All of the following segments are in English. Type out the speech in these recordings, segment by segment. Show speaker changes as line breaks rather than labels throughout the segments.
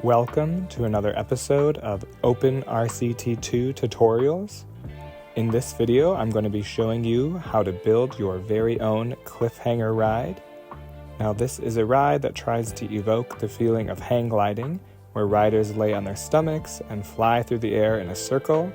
Welcome to another episode of OpenRCT2 tutorials. In this video, I'm going to be showing you how to build your very own cliffhanger ride. Now, this is a ride that tries to evoke the feeling of hang gliding, where riders lay on their stomachs and fly through the air in a circle.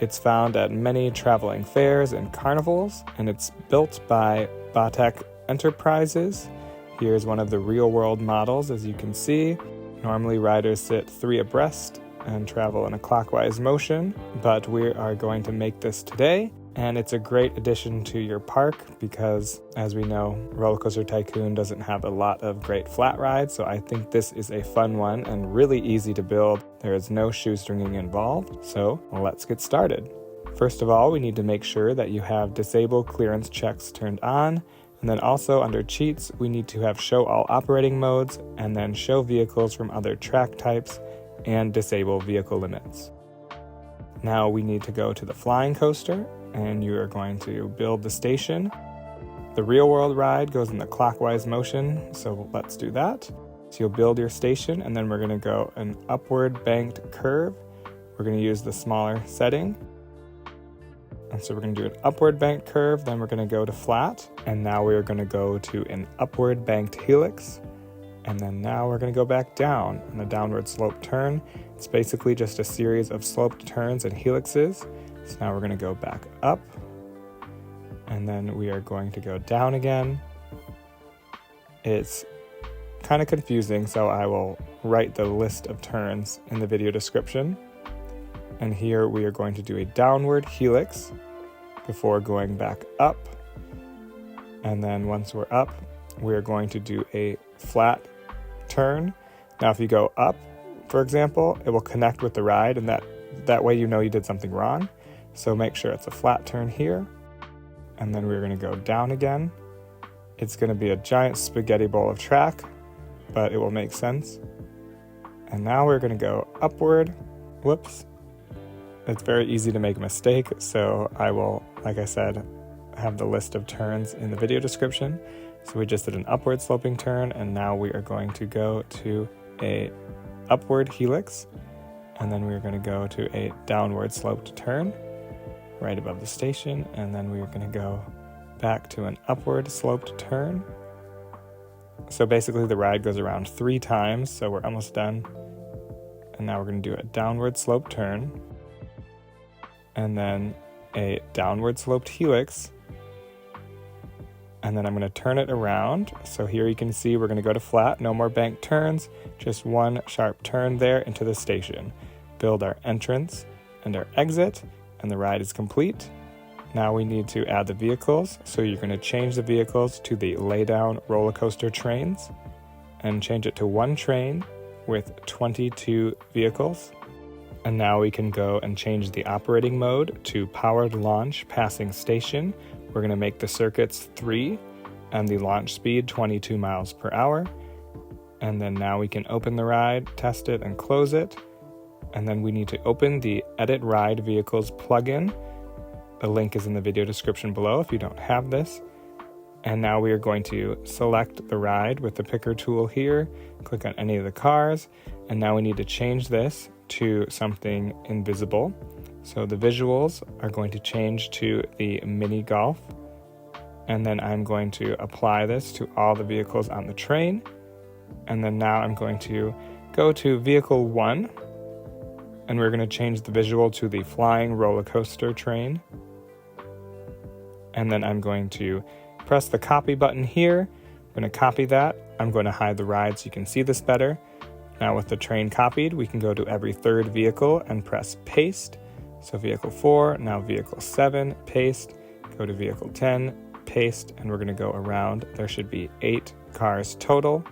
It's found at many traveling fairs and carnivals, and it's built by Batek Enterprises. Here's one of the real-world models, as you can see. Normally, riders sit 3 abreast and travel in a clockwise motion, but we are going to make this today, and it's a great addition to your park because, as we know, Roller Coaster Tycoon doesn't have a lot of great flat rides, so I think this is a fun one and really easy to build. There is no shoestringing involved, so let's get started. First of all, we need to make sure that you have disable clearance checks turned on. And then also under cheats, we need to have show all operating modes and then show vehicles from other track types and disable vehicle limits. Now we need to go to the flying coaster and you are going to build the station. The real world ride goes in the clockwise motion, so let's do that. So you'll build your station and then we're going to go an upward banked curve. We're going to use the smaller setting. And so we're going to do an upward banked curve, then we're going to go to flat, and now we're going to go to an upward banked helix, and then now we're going to go back down on a downward slope turn. It's basically just a series of sloped turns and helixes. So now we're going to go back up, and then we are going to go down again. It's kind of confusing, so I will write the list of turns in the video description. And here we are going to do a downward helix before going back up. And then once we're up, we're going to do a flat turn. Now, if you go up, for example, it will connect with the ride, and that way you know you did something wrong. So make sure it's a flat turn here. And then we're going to go down again. It's going to be a giant spaghetti bowl of track, but it will make sense. And now we're going to go upward. Whoops. It's very easy to make a mistake, so I will, like I said, have the list of turns in the video description. So we just did an upward sloping turn, and now we are going to go to a upward helix, and then we're going to go to a downward sloped turn right above the station, and then we're going to go back to an upward sloped turn. So basically the ride goes around 3 times, so we're almost done. And now we're going to do a downward sloped turn, and then a downward sloped helix, and then I'm going to turn it around. So here you can see we're going to go to flat, no more banked turns, just one sharp turn there into the station. Build our entrance and our exit, and the ride is complete. Now we need to add the vehicles, so you're going to change the vehicles to the lay-down roller coaster trains, and change it to 1 train with 22 vehicles. And now we can go and change the operating mode to powered launch passing station. We're going to make the circuits 3 and the launch speed 22 miles per hour. And then now we can open the ride, test it, and close it. And then we need to open the Edit Ride Vehicles plugin. The link is in the video description below if you don't have this. And now we are going to select the ride with the picker tool here, click on any of the cars, and now we need to change this to something invisible. So the visuals are going to change to the mini golf, and then I'm going to apply this to all the vehicles on the train. And then now I'm going to go to vehicle 1, and we're going to change the visual to the flying roller coaster train. And then I'm going to press the copy button here. I'm going to copy that. I'm going to hide the ride so you can see this better. Now with the train copied, we can go to every 3rd vehicle and press paste. So vehicle 4, now vehicle 7, paste, go to vehicle 10, paste, and we're going to go around. There should be 8 cars total.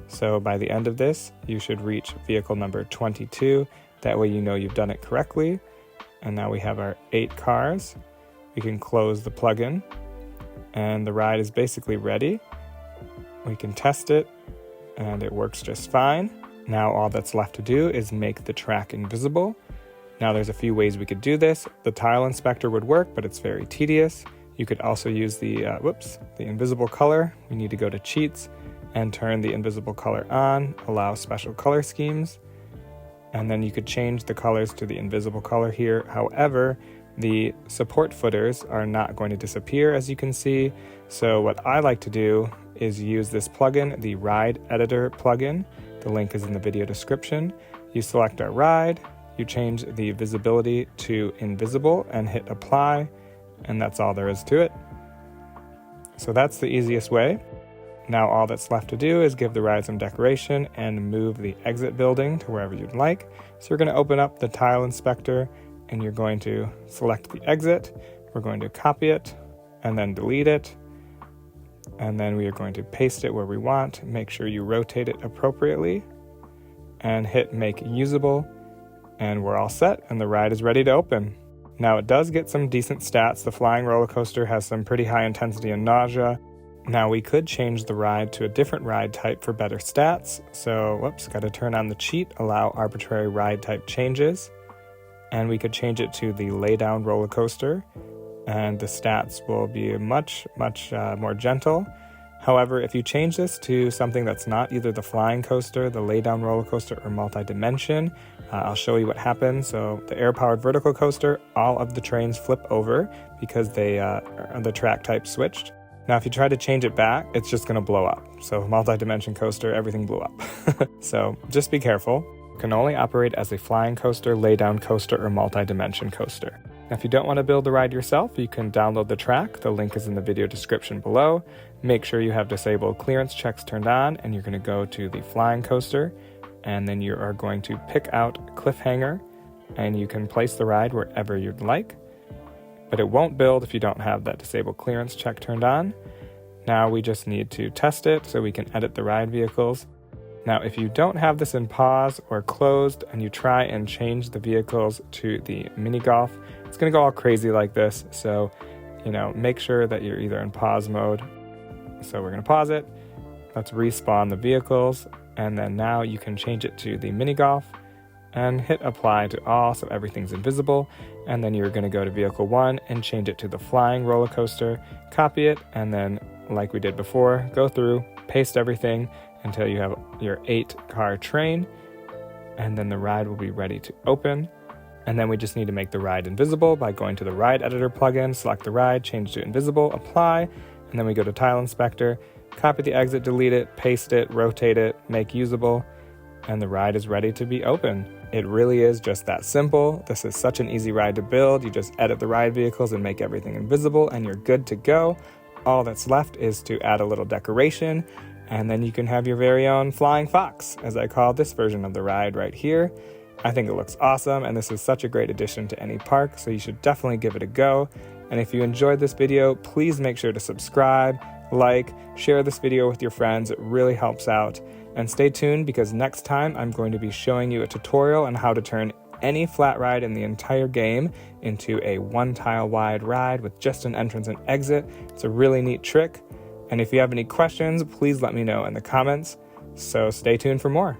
So by the end of this, you should reach vehicle number 22. That way you know you've done it correctly. And now we have our 8 cars. We can close the plugin, and the ride is basically ready. We can test it, and it works just fine. Now all that's left to do is make the track invisible. Now there's a few ways we could do this. The tile inspector would work, but it's very tedious. You could also use the invisible color. We need to go to cheats and turn the invisible color on, allow special color schemes. and then you could change the colors to the invisible color here. However, the support footers are not going to disappear, as you can see. So what I like to do is use this plugin, the Ride Editor plugin. The link is in the video description. You select our ride, you change the visibility to invisible and hit apply, and that's all there is to it. So that's the easiest way. Now all that's left to do is give the ride some decoration and move the exit building to wherever you'd like. So you're going to open up the tile inspector and you're going to select the exit. We're going to copy it and then delete it. And then we are going to paste it where we want. Make sure you rotate it appropriately and hit make usable. And we're all set and the ride is ready to open. Now it does get some decent stats. The flying roller coaster has some pretty high intensity and nausea. Now we could change the ride to a different ride type for better stats. So, whoops, got to turn on the cheat, allow arbitrary ride type changes. And we could change it to the lay down roller coaster. And the stats will be much more gentle. However, if you change this to something that's not either the flying coaster, the lay down roller coaster, or multi-dimension, I'll show you what happens. So the air-powered vertical coaster, all of the trains flip over because the track type switched. Now if you try to change it back, it's just going to blow up. So multi-dimension coaster, everything blew up. So just be careful. You can only operate as a flying coaster, lay down coaster, or multi-dimension coaster. Now, if you don't want to build the ride yourself, you can download the track. The link is in the video description below. Make sure you have disabled clearance checks turned on, and you're going to go to the flying coaster, and then you are going to pick out Cliffhanger, and you can place the ride wherever you'd like. But it won't build if you don't have that disabled clearance check turned on. Now we just need to test it so we can edit the ride vehicles. Now, if you don't have this in pause or closed and you try and change the vehicles to the mini golf, it's going to go all crazy like this. So, make sure that you're either in pause mode. So we're going to pause it. Let's respawn the vehicles. And then now you can change it to the mini golf and hit apply to all so everything's invisible. And then you're going to go to vehicle 1 and change it to the flying roller coaster, copy it, and then like we did before, go through, paste everything until you have your 8-car train, and then the ride will be ready to open. And then we just need to make the ride invisible by going to the Ride Editor plugin, select the ride, change to invisible, apply, and then we go to Tile Inspector, copy the exit, delete it, paste it, rotate it, make usable, and the ride is ready to be open. It really is just that simple. This is such an easy ride to build. You just edit the ride vehicles and make everything invisible, and you're good to go. All that's left is to add a little decoration, and then you can have your very own flying fox, as I call this version of the ride right here. I think it looks awesome, and this is such a great addition to any park, so you should definitely give it a go. And if you enjoyed this video, please make sure to subscribe, like, share this video with your friends. It really helps out. And stay tuned, because next time I'm going to be showing you a tutorial on how to turn any flat ride in the entire game into a 1-tile wide ride with just an entrance and exit. It's a really neat trick. And if you have any questions, please let me know in the comments. So stay tuned for more.